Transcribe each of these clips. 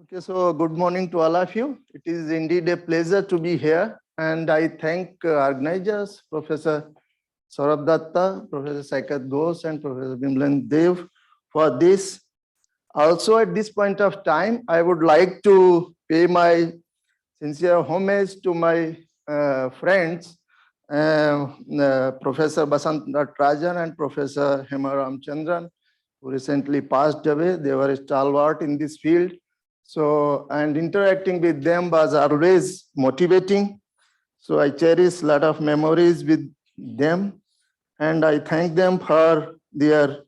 Okay, so good morning to all of you. It is indeed a pleasure to be here, and I thank organizers, Professor Sourav Dutta, Professor Saikat Ghosh, and Professor Bimalendu for this. Also, at this point of time, I would like to pay my sincere homage to my friends, Professor Basant Rajan and Professor Hema Ramchandran, who recently passed away. They were stalwart in this field. So, and interacting with them was always motivating. So I cherish a lot of memories with them, and I thank them for their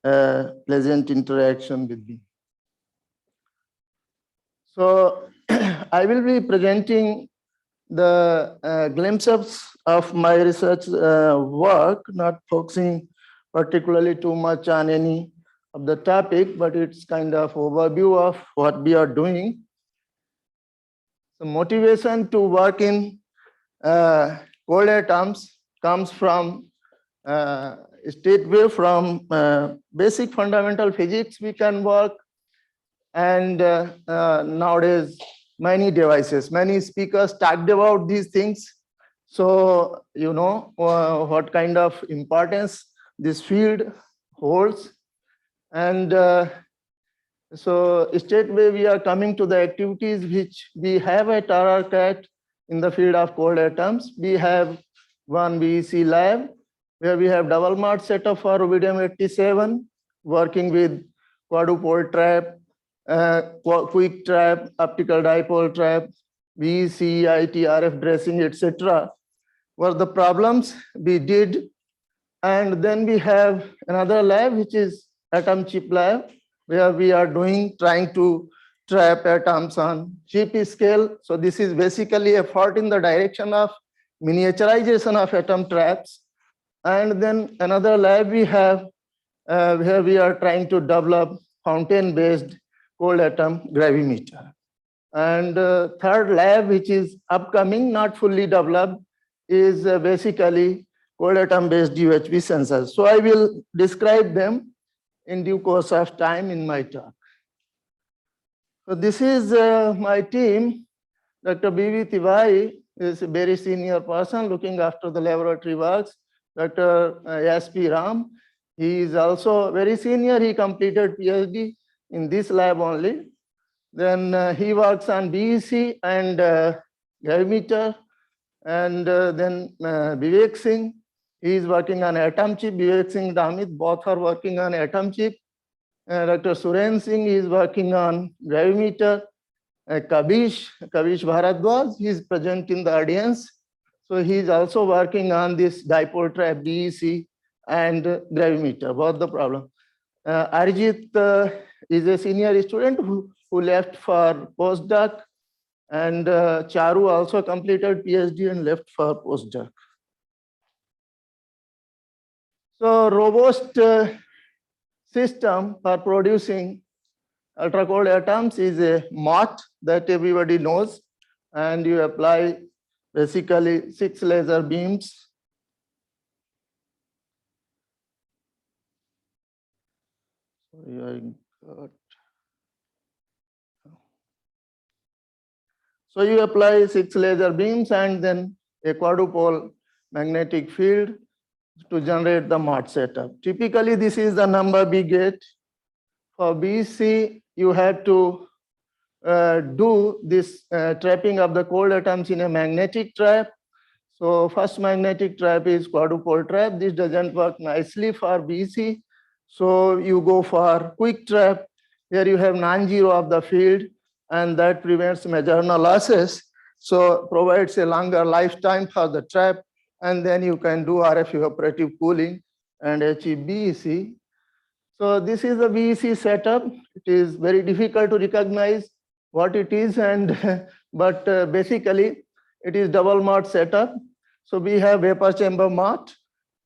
pleasant interaction with me. So I will be presenting the glimpses of my research work, not focusing particularly too much on any of the topic, but it's kind of overview of what we are doing. The motivation to work in cold atoms comes from state wave, from basic fundamental physics we can work, and nowadays many devices, many speakers talked about these things. So you know what kind of importance this field holds. And so straightway we are coming to the activities which we have at RRCAT in the field of cold atoms. We have one BEC lab where we have double Mach setup for rubidium-87, working with quadrupole trap, quick trap, optical dipole trap, BEC, IT, RF dressing, etc. were the problems we did. And then we have another lab, which is atom chip lab, where we are trying to trap atoms on chip scale. So this is basically effort in the direction of miniaturization of atom traps. And then another lab we have where we are trying to develop fountain-based cold atom gravimeter. And third lab, which is upcoming, not fully developed, is basically cold atom-based UHV sensors. So I will describe them in due course of time in my talk. So this is my team. Dr. B.V. Tiwari is a very senior person looking after the laboratory works. Dr. S.P. Ram, he is also very senior. He completed PhD in this lab only. Then he works on BEC and gravimeter. And then Vivek Singh, he is working on atom chip. Vivek Singh, Damit, both are working on atom chip. Dr. Suren Singh is working on gravimeter. Kavish Bharadwaj, he is present in the audience. So he is also working on this dipole trap, BEC, and gravimeter, both the problem. Arijit is a senior student who left for postdoc, and Charu also completed PhD and left for postdoc. So robust system for producing ultracold atoms is a MOT that everybody knows, and you apply basically 6 laser beams. So you apply 6 laser beams and then a quadrupole magnetic field to generate the MOT setup. Typically, this is the number we get. For BC, you have to do this trapping of the cold atoms in a magnetic trap. So first magnetic trap is quadrupole trap. This doesn't work nicely for BC. So you go for quick trap. Here you have non-zero of the field, and that prevents Majorana losses. So provides a longer lifetime for the trap. And then you can do RF evaporative cooling and achieve BEC. So this is the BEC setup. It is very difficult to recognize what it is, and but basically it is double Mach setup. So we have vapor chamber Mach,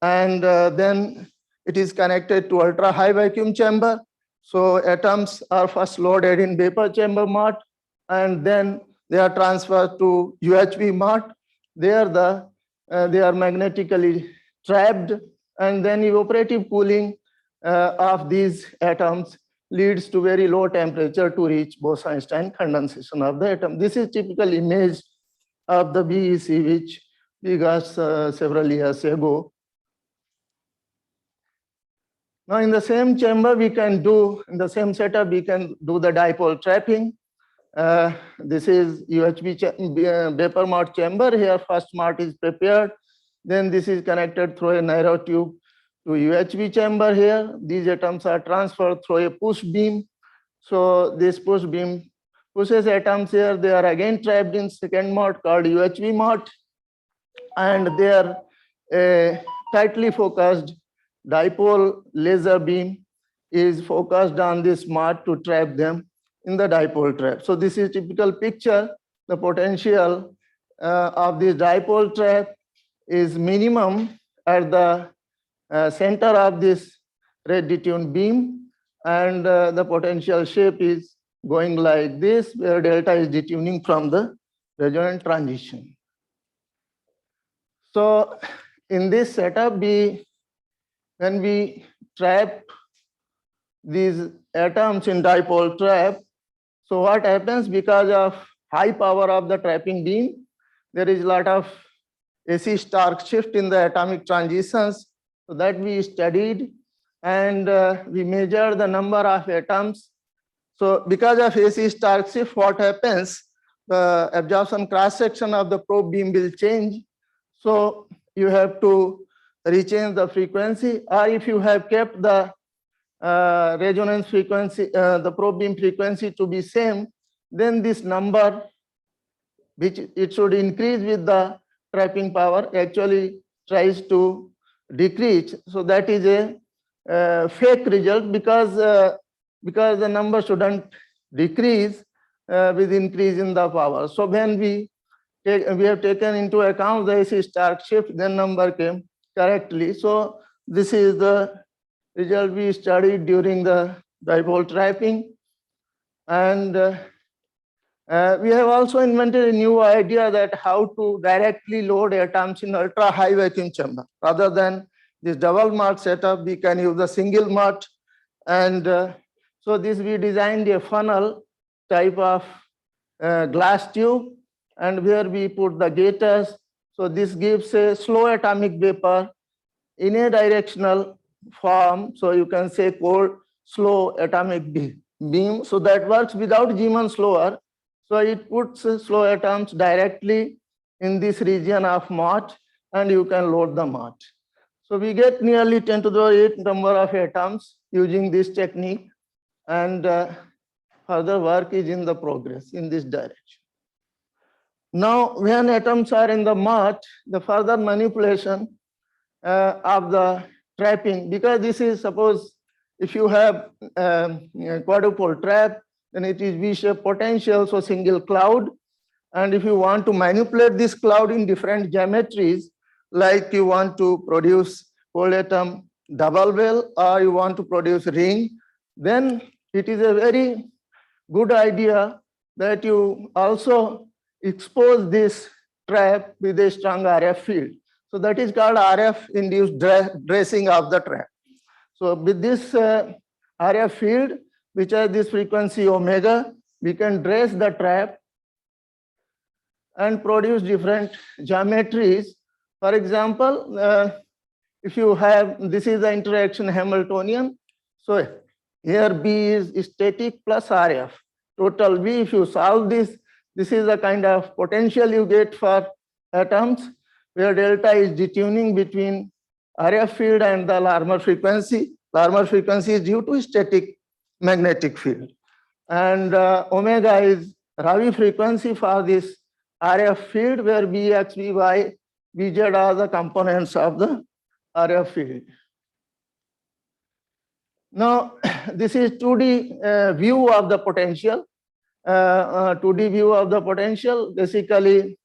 and then it is connected to ultra high vacuum chamber. So atoms are first loaded in vapor chamber Mach, and then they are transferred to UHV Mach. There they are magnetically trapped, and then evaporative cooling of these atoms leads to very low temperature to reach Bose-Einstein condensation of the atom. This is typical image of the BEC, which we got several years ago. Now, in the same chamber, we can do, in the same setup, we can do the dipole trapping. This is UHB vapor mart chamber. Here, first mart is prepared. Then this is connected through a narrow tube to UHB chamber here. These atoms are transferred through a push beam. So this push beam pushes atoms here. They are again trapped in second mart called UHB mart. And they are a tightly focused dipole laser beam is focused on this mart to trap them in the dipole trap. So this is typical picture. The potential of this dipole trap is minimum at the center of this red detuned beam, and the potential shape is going like this, where delta is detuning from the resonant transition. So in this setup, when we trap these atoms in dipole trap, so what happens, because of high power of the trapping beam, there is a lot of AC Stark shift in the atomic transitions. So that we studied, and we measured the number of atoms. So because of AC Stark shift, what happens, the absorption cross section of the probe beam will change. So you have to rechange the frequency, or if you have kept the resonance frequency, the probe beam frequency to be same, then this number, which it should increase with the trapping power, actually tries to decrease. So that is a fake result, because the number shouldn't decrease with increase in the power. So when we have taken into account the AC Stark shift, then number came correctly. So this is the result we studied during the dipole trapping. And we have also invented a new idea that how to directly load atoms in ultra high vacuum chamber. Rather than this double mart setup, we can use a single mart. And so this, we designed a funnel type of glass tube, and where we put the gators. So this gives a slow atomic vapor in a directional form. So you can say cold slow atomic beam. So that works without Zeeman slower. So it puts slow atoms directly in this region of mart, and you can load the mart. So we get nearly 10 to the 8 number of atoms using this technique, and further work is in the progress in this direction. Now, when atoms are in the mart, the further manipulation of the trapping, because this is, suppose if you have quadrupole trap, then it is V-shaped potential, so single cloud. And if you want to manipulate this cloud in different geometries, like you want to produce cold atom double well, or you want to produce ring, then it is a very good idea that you also expose this trap with a strong RF field. So that is called RF induced dressing of the trap. So with this RF field, which has this frequency omega, we can dress the trap and produce different geometries. For example, if you have, this is the interaction Hamiltonian. So here B is static plus RF. Total V, if you solve this, this is the kind of potential you get for atoms, where delta is detuning between RF field and the Larmor frequency. Larmor frequency is due to static magnetic field. And omega is Ravi frequency for this RF field, where Vx, Vy, Vz are the components of the RF field. Now, this is 2D view of the potential. 2D view of the potential, basically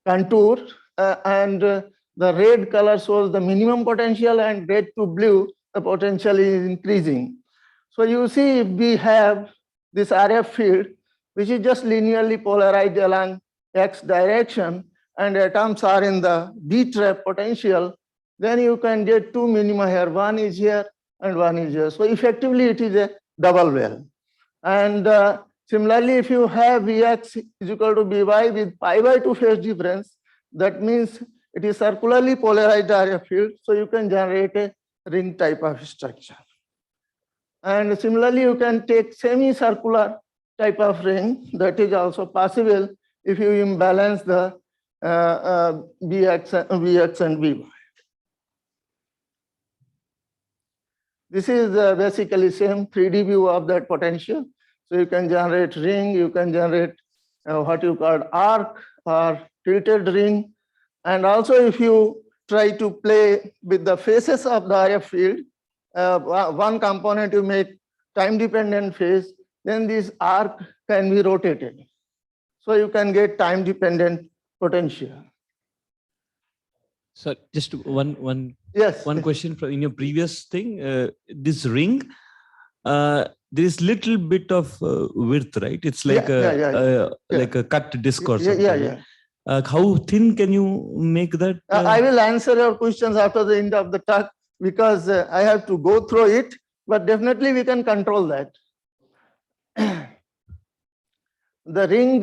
contour, and the red color shows the minimum potential, and red to blue, the potential is increasing. So you see, if we have this RF field, which is just linearly polarized along X direction, and atoms are in the B trap potential, then you can get two minima here. One is here and one is here. So effectively, it is a double well. And similarly, if you have Vx is equal to By with pi/2 phase difference, that means it is circularly polarized RF field, so you can generate a ring type of structure. And similarly, you can take semicircular type of ring, that is also possible if you imbalance the Vx and Vy. This is basically same 3D view of that potential. So you can generate ring, you can generate what you call arc or tilted ring. And also if you try to play with the phases of the RF field, one component you make time dependent phase, then this arc can be rotated. So you can get time dependent potential. So just one yes, question from in your previous thing, this ring, there is little bit of width, right? It's like like a cut disc or something. How thin can you make that? I will answer your questions after the end of the talk because I have to go through it, but definitely we can control that. The ring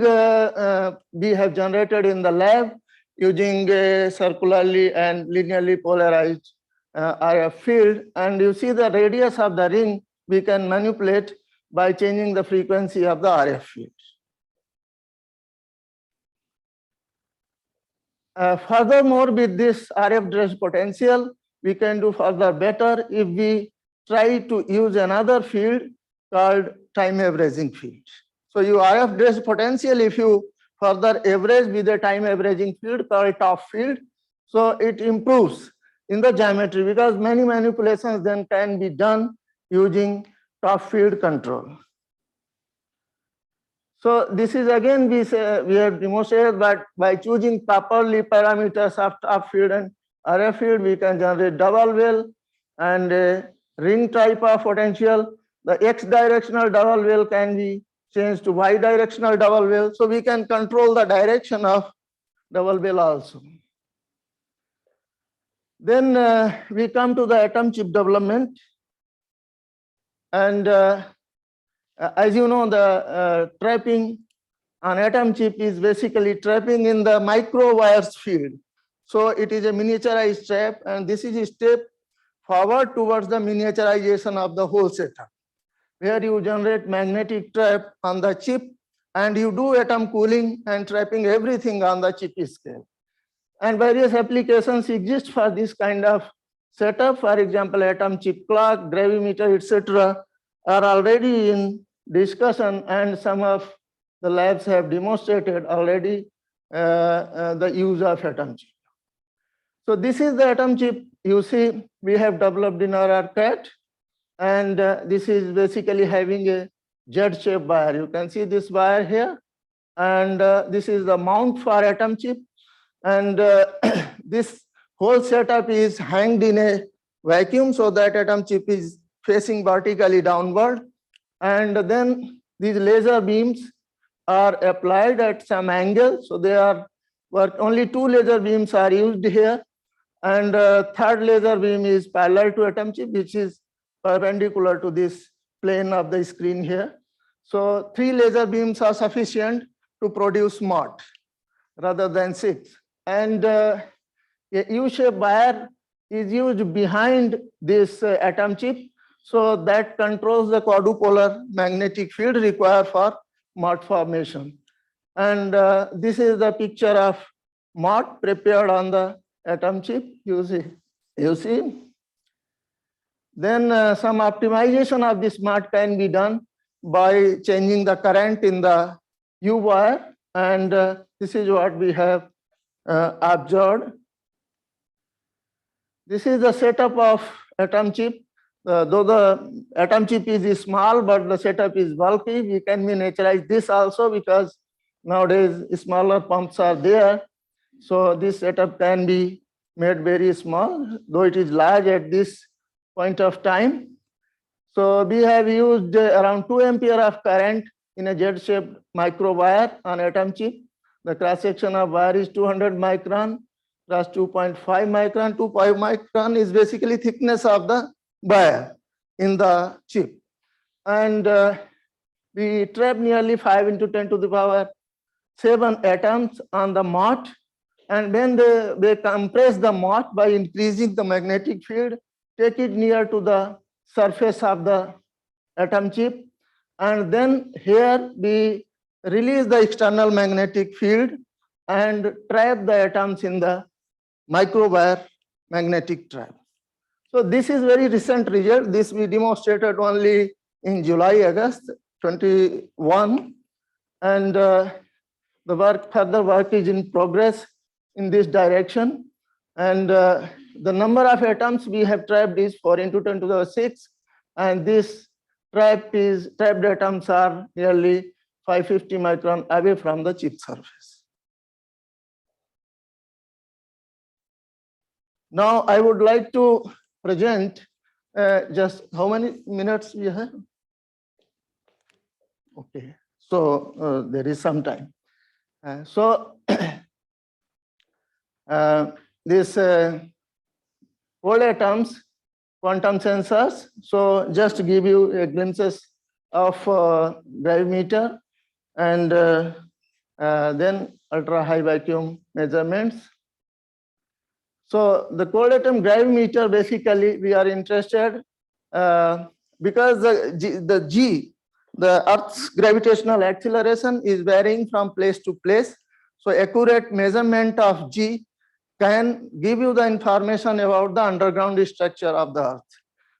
we have generated in the lab using a circularly and linearly polarized RF field, and you see the radius of the ring we can manipulate by changing the frequency of the RF field. Furthermore, with this RF dress potential, we can do further better if we try to use another field called time averaging field. So you RF dress potential, if you further average with a time averaging field called top field, so it improves in the geometry because many manipulations then can be done using top field control. So this is again we have demonstrated that by choosing properly parameters of top field and RF field, we can generate double well and a ring type of potential. The x directional double well can be changed to y directional double well, so we can control the direction of double well also. Then we come to the atom chip development, and as you know, the trapping on atom chip is basically trapping in the microwires field. So it is a miniaturized trap, and this is a step forward towards the miniaturization of the whole setup, where you generate magnetic trap on the chip and you do atom cooling and trapping everything on the chip scale. And various applications exist for this kind of setup. For example, atom chip clock, gravimeter, etc. are already in discussion, and some of the labs have demonstrated already the use of atom chip. So this is the atom chip you see we have developed in RRCAT, and this is basically having a Z-shaped wire. You can see this wire here, and this is the mount for atom chip, and this whole setup is hanged in a vacuum so that atom chip is facing vertically downward, and then these laser beams are applied at some angle. So they are only 2 laser beams are used here, and third laser beam is parallel to atom chip, which is perpendicular to this plane of the screen here. So 3 laser beams are sufficient to produce mott rather than 6. And a U-shaped wire is used behind this atom chip, so that controls the quadrupolar magnetic field required for mott formation. And this is the picture of mott prepared on the atom chip. You see. Then some optimization of this mott can be done by changing the current in the U wire, and this is what we have observed. This is the setup of atom chip. Though the atom chip is small, but the setup is bulky, we can miniaturize this also because nowadays smaller pumps are there. So this setup can be made very small, though it is large at this point of time. So we have used around 2 ampere of current in a Z-shaped micro wire on atom chip. The cross section of wire is 200 micron plus 2.5 micron. 2.5 micron is basically thickness of the wire in the chip. and we trap nearly 5 into 10 to the power 7 atoms on the Mach, and when they compress the Mach by increasing the magnetic field, take it near to the surface of the atom chip, and then here we release the external magnetic field and trap the atoms in the microwire magnetic trap. So this is very recent result. This we demonstrated only in July, August 21, and further work is in progress in this direction. And the number of atoms we have trapped is 4 into 10 to the 6, and this trapped atoms are nearly 550 micron away from the chip surface. Now I would like to present just how many minutes we have? Okay, so there is some time. This cold atoms, quantum sensors. So just to give you a glimpses of gravimeter and then ultra high vacuum measurements. So the cold atom gravimeter, basically we are interested because the Earth's gravitational acceleration is varying from place to place. So accurate measurement of G can give you the information about the underground structure of the Earth.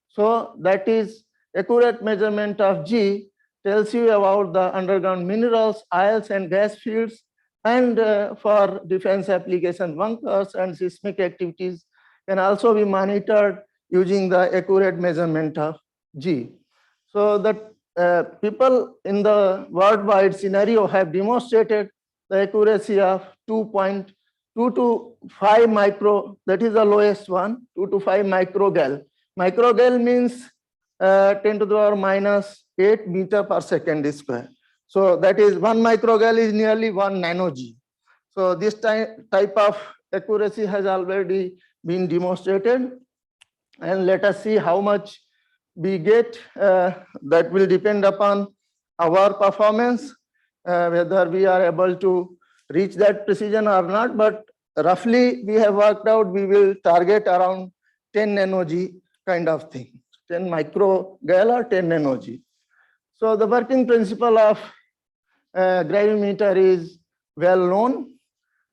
So that is accurate measurement of G tells you about the underground minerals, oils and gas fields, and for defense application bunkers and seismic activities can also be monitored using the accurate measurement of G. So that people in the worldwide scenario have demonstrated the accuracy of 2.2 to 5 micro, that is the lowest one, 2 to 5 microgal. Microgal means 10 to the power minus 8 meter per second square. So that is 1 microgal is nearly 1 nano G. So this type of accuracy has already been demonstrated, and let us see how much we get. That will depend upon our performance, whether we are able to reach that precision or not, but roughly we have worked out we will target around 10 nano G kind of thing, 10 microgal or 10 nano G. So the working principle of gravimeter is well known.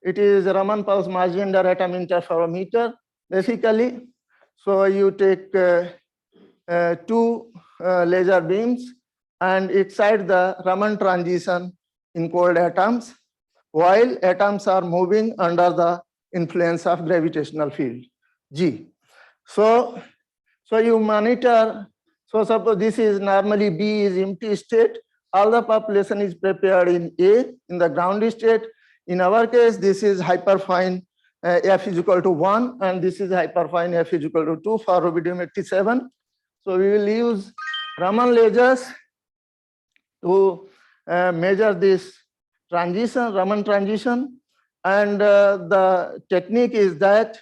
It is Raman pulse Mach-Zehnder atom interferometer basically. So you take two laser beams and excite the Raman transition in cold atoms while atoms are moving under the influence of gravitational field G. So you monitor. So suppose this is normally B is empty state. All the population is prepared in A in the ground state. In our case, this is hyperfine F is equal to 1, and this is hyperfine F is equal to 2 for rubidium 87. So we will use Raman lasers to measure this transition, Raman transition, and the technique is that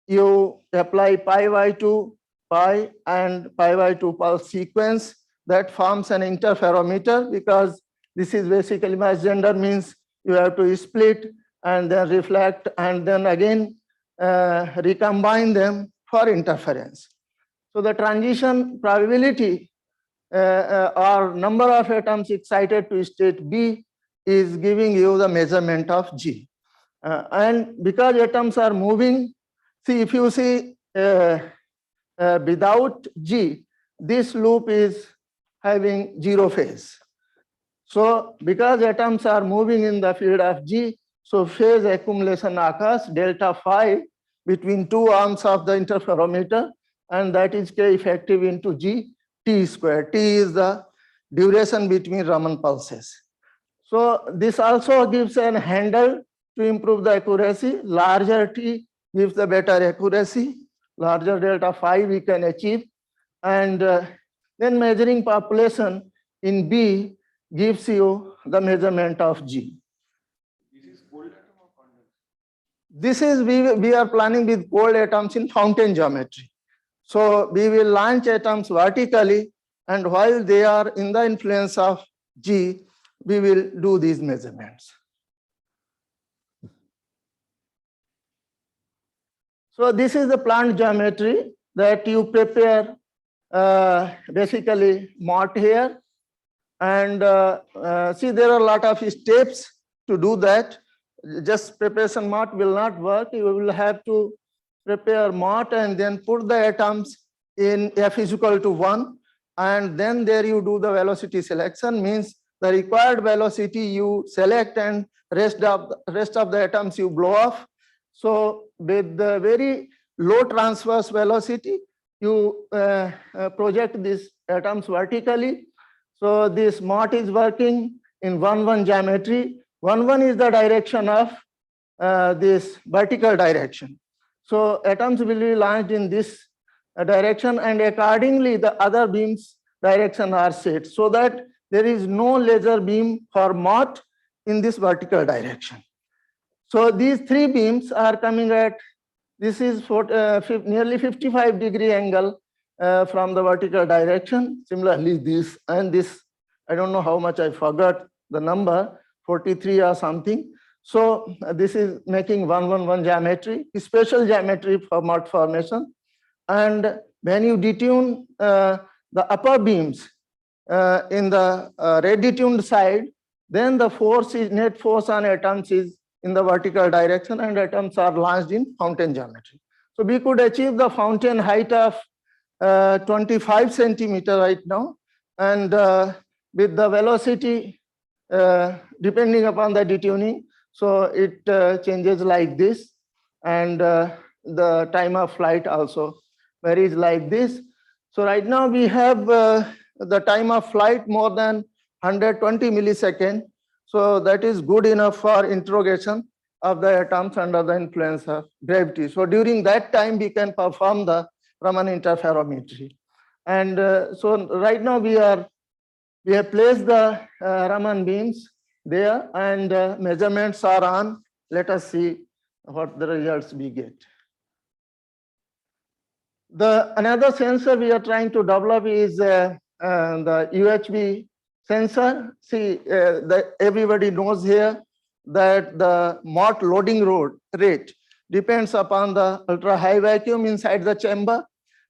you apply pi by 2 pi and pi by 2 pulse sequence that forms an interferometer, because this is basically Mach-Zehnder means you have to split and then reflect and then again recombine them for interference. So the transition probability or number of atoms excited to state B is giving you the measurement of G. And because atoms are moving, see if you see without G, this loop is having zero phase. So because atoms are moving in the field of G, so phase accumulation occurs delta phi between two arms of the interferometer, and that is K effective into G T square. T is the duration between Raman pulses. So this also gives an handle to improve the accuracy. Larger T gives the better accuracy. Larger delta phi we can achieve, and then measuring population in B gives you the measurement of G. This is cold atom or condensed? This is we are planning with cold atoms in fountain geometry. So we will launch atoms vertically and while they are in the influence of G, we will do these measurements. So this is the plant geometry that you prepare, basically Mott here, and see there are a lot of steps to do that. Just preparation Mott will not work. You will have to prepare Mott and then put the atoms in F is equal to 1, and then there you do the velocity selection, means the required velocity you select and rest of the atoms you blow off. So with the very low transverse velocity, you project these atoms vertically. So this Mott is working in 1-1 geometry. 1-1 is the direction of this vertical direction. So atoms will be launched in this direction, and accordingly the other beams direction are set, so that there is no laser beam for Mott in this vertical direction. So these three beams are coming at, this is for, nearly 55-degree angle from the vertical direction. Similarly this and this, I don't know how much, I forgot the number, 43 or something. So this is making 1-1-1 geometry, special geometry for Mott formation. And when you detune the upper beams in the red detuned side, then the force is, net force on atoms is in the vertical direction, and atoms are launched in fountain geometry. So we could achieve the fountain height of 25 centimeter right now, and with the velocity depending upon the detuning, so it changes like this, and the time of flight also varies like this. So right now we have the time of flight more than 120 milliseconds. So that is good enough for interrogation of the atoms under the influence of gravity. So during that time we can perform the Raman interferometry. And so right now we have placed the Raman beams there, and measurements are on. Let us see what the results we get. Another sensor we are trying to develop is the UHB sensor. See, everybody knows here that the Mott loading rate depends upon the ultra high vacuum inside the chamber.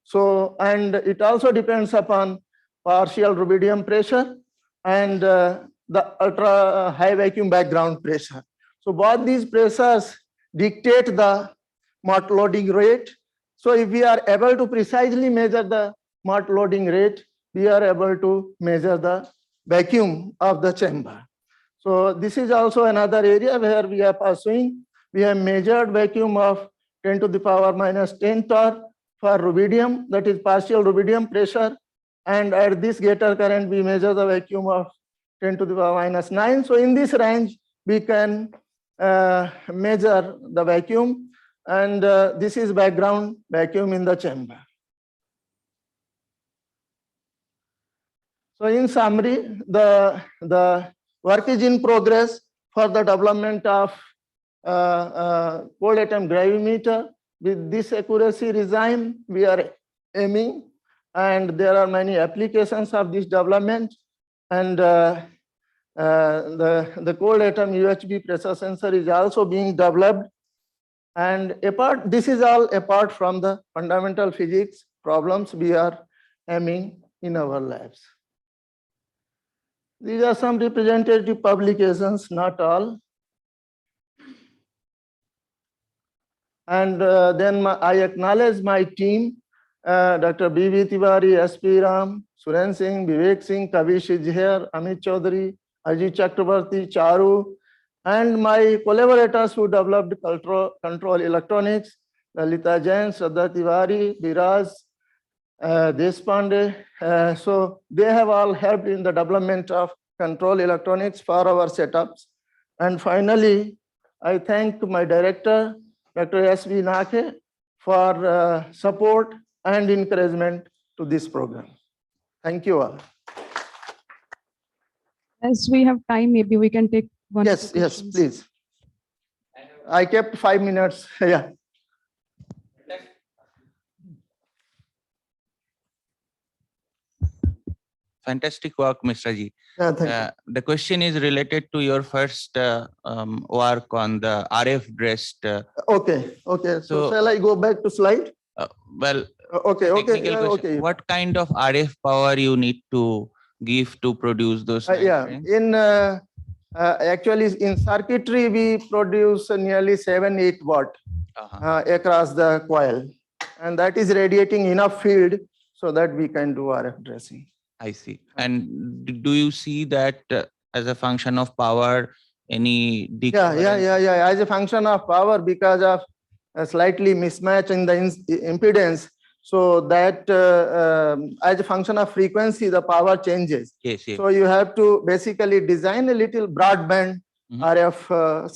So, and it also depends upon partial rubidium pressure and the ultra high vacuum background pressure. So both these pressures dictate the Mott loading rate. So if we are able to precisely measure the Mott loading rate, we are able to measure the vacuum of the chamber. So this is also another area where we are pursuing. We have measured vacuum of 10 to the power minus 10 torr for rubidium, that is partial rubidium pressure. And at this gator current, we measure the vacuum of 10 to the power minus 9. So in this range, we can measure the vacuum. And this is background vacuum in the chamber. So in summary, the work is in progress for the development of cold atom gravimeter. With this accuracy regime, we are aiming, and there are many applications of this development. And the cold atom UHB pressure sensor is also being developed. And this is all apart from the fundamental physics problems we are aiming in our labs. These are some representative publications, not all. And then I acknowledge my team, Dr. B.V. Tiwari, S.P. Ram, Suren Singh, Vivek Singh, Kavish is here, Amit Chaudhary, Ajit Chakrabarti, Charu, and my collaborators who developed control electronics, Lalita Jain, Shraddha Tiwari, Biraj, Deshpande. So they have all helped in the development of control electronics for our setups. And finally, I thank my director, Dr. S.V. Nake, for support and encouragement to this program. Thank you all. As we have time, maybe we can take one. Yes, please. I kept 5 minutes. Yeah. fantastic work, Mishra ji. Yeah, thank you. The question is related to your first work on the RF dressed. Okay. So So, shall I go back to slide? Well, Okay. technical question. Okay. What kind of RF power you need to give to produce those light Yeah. rays? In actually in circuitry we produce nearly 7-8 watt across the coil, and that is radiating enough field so that we can do RF dressing. I see. And do you see that as a function of power, any Yeah. As a function of power, because of a slightly mismatch in the impedance, so that as a function of frequency, the power changes. Yes. So you have to basically design a little broadband RF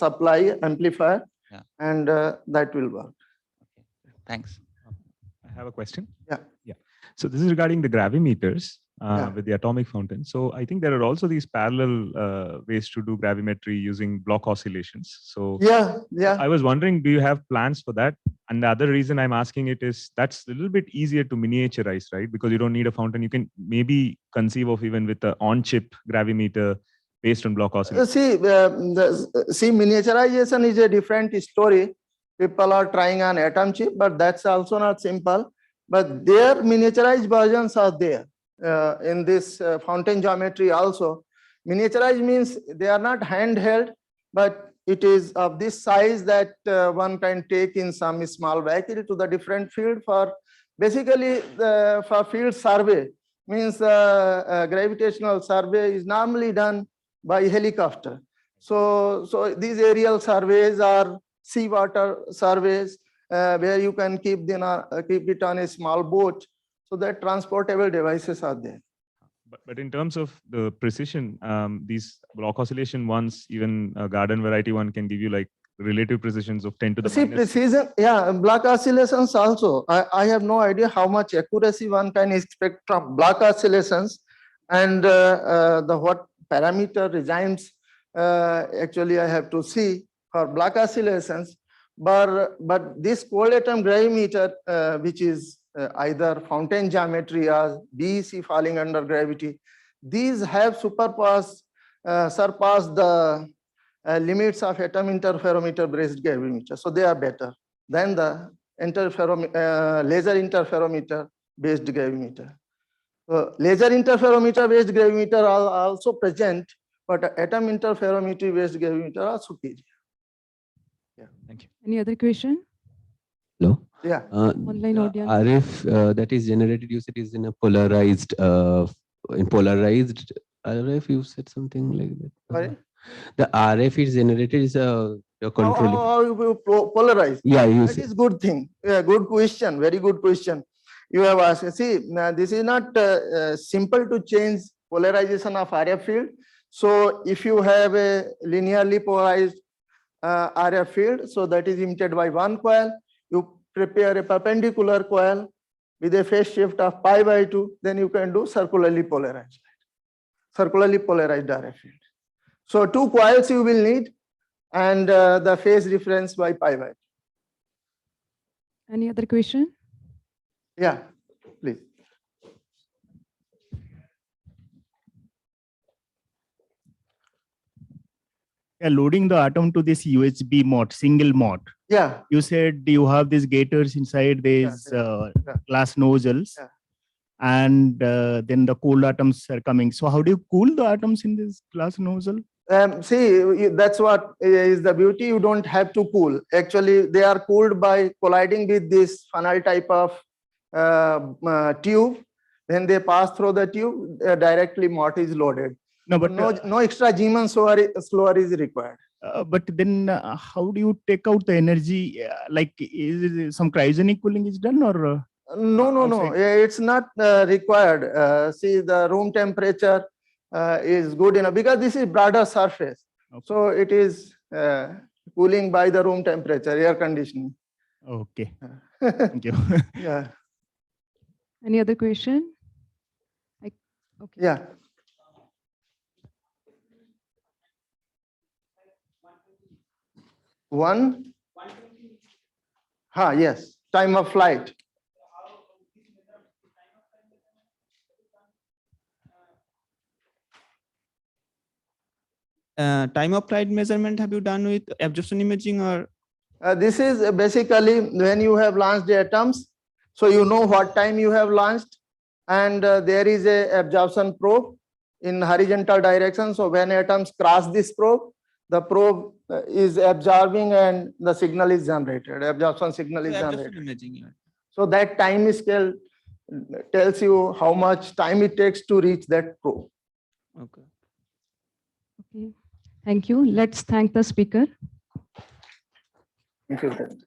supply amplifier, and that will work. Okay. Thanks. I have a question. Yeah. So this is regarding the gravimeters with the atomic fountain. So I think there are also these parallel ways to do gravimetry using block oscillations. So yeah. I was wondering, do you have plans for that? And the other reason I'm asking it is that's a little bit easier to miniaturize, right? Because you don't need a fountain. You can maybe conceive of even with the on-chip gravimeter based on block oscillation. See, miniaturization is a different story. People are trying on atom chip, but that's also not simple. But their miniaturized versions are there in this fountain geometry also. Miniaturized means they are not handheld, but it is of this size that one can take in some small vehicle to the different field for basically for field survey. Means gravitational survey is normally done by helicopter. So these aerial surveys are seawater surveys where you can keep it on a small boat, so that transportable devices are there. But in terms of the precision, these block oscillation ones, even a garden variety one can give you like relative precisions of 10 to the minus. Precision, block oscillations also. I have no idea how much accuracy one can expect from block oscillations, and what parameter regimes actually I have to see for block oscillations. But this cold atom gravimeter, which is either fountain geometry or BEC falling under gravity, these have surpassed the limits of atom interferometer based gravimeter. So they are better than the laser interferometer based gravimeter. Laser interferometer based gravimeter are also present, but atom interferometer based gravimeter are superior. Yeah. Thank you. Any other question? Hello. Yeah. Online audience. RF that is generated, you said is in a polarized, RF. You said something like that. Sorry? The RF is generated is your controlling. How you polarize? Yeah, that is good thing. Yeah, good question. Very good question. You have asked. See, this is not simple to change polarization of RF field. So if you have a linearly polarized RF field, so that is emitted by one coil, you prepare a perpendicular coil with a phase shift of pi/2, then you can do circularly polarized RF field. So two coils you will need, and the phase difference by pi/2. Any other question? Yeah, please. Loading the atom to this USB mode, single mode. Yeah. You said you have these gators inside these glass nozzles, and then the cooled atoms are coming. So how do you cool the atoms in this glass nozzle? See, that's what is the beauty. You don't have to cool. Actually, they are cooled by colliding with this funnel type of tube. Then they pass through the tube. Directly, mot is loaded. No, but no extra Zeeman slower is required. But then how do you take out the energy? Like, is it some cryogenic cooling is done, or? No. It's not required. See, the room temperature is good enough because this is broader surface. Okay. So it is cooling by the room temperature, air conditioning. Okay. Thank you. Yeah. Any other question? Okay. Yeah. One? Yes. Time of flight. time of flight measurement have you done with absorption imaging or? This is basically when you have launched the atoms, so you know what time you have launched, and there is a absorption probe in horizontal direction. So when atoms cross this probe, the probe is absorbing and the signal is generated. Absorption signal is generated. Imaging, yeah. So that time scale tells you how much time it takes to reach that probe. Okay. Okay. Thank you. Let's thank the speaker. Thank you.